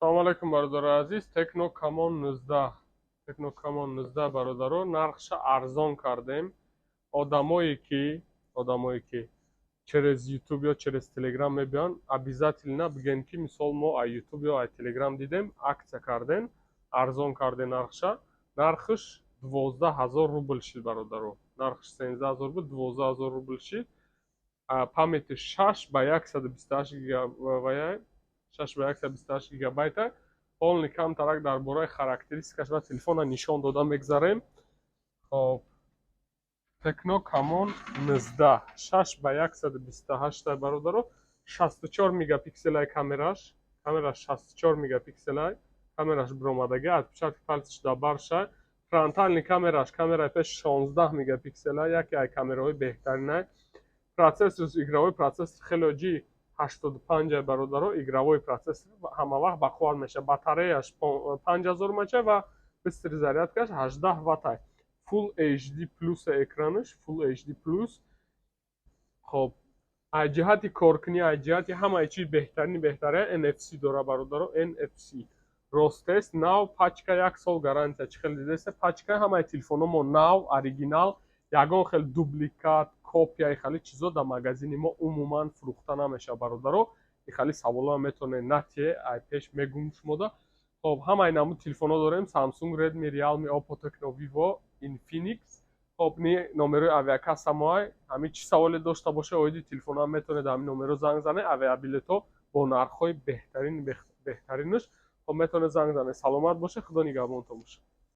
салом алейкум бародари азиз. Tecno Camon 19 Tecno Camon 19 бародаро нархша арзон кардем. Одамое ки через YouTube ё через Telegram мебиён, обязательно бигӯен ки мисол мо ай YouTube ё ай Telegram дидем, аксия кардем, арзон кардем нархша. Нархш 12000 рубл шид бародаро. Нархш 13000 рубл, 12000 рубл шид. Памяти 6 ба 128 гигабайт, 6 ба 128 гигабайта. Полни камтарак дар бораи характеристикаш ва телефона нишон дода мегзарем. Хоб Tecno Camon 19 6 ба 128 бародаро. 64 мегапикселай камераш 64 мегапикселай. Камераш биромадаги отпечатки пальцаш да барша. Фронтальни камераи пеш 16 мегапикселай, яке ай камераҳои беҳтаринай. Процессор, игровой процессор хеле ҷи 85 бародаро, игровой процессор ҳама вақт бахвар меша. Батареяш 5000 мача ва бистри зарядкаш 18 ваттай. Full HD Plus экранаш, Full HD Plus. Хоб аз ҷиҳати коркунӣ, аз ҷиҳати ҳамаи чиз беҳтария NFC дора бародаро, NFC. Ростест, нав, пачка 1 сол гарантия. Чӣ хел дидеста? Пачка ҳамаи телефонои мо нав, оригинал, ягон хел дубликат, копияи хали чизо дар магазини мо умуман фурӯхта намеша бародаро. Ихали саволо метавонед натие ай пеш мегум шумода. Хоб ҳамаи намуд телефонҳо дорем: Samsung, Redmi, Realme, Oppo, Tecno, Vivo, Infinix. Хоб ни номерои авиакасса моай. Ҳамин чӣ саволе дошта боша оиди телефонҳо метавонед ҳамин номеро занг занед. Авиабилетҳо бо нархҳои беҳтаринаш. Хоб метавонед занг занед. Саломат боша, худо нигаҳбонтон боша.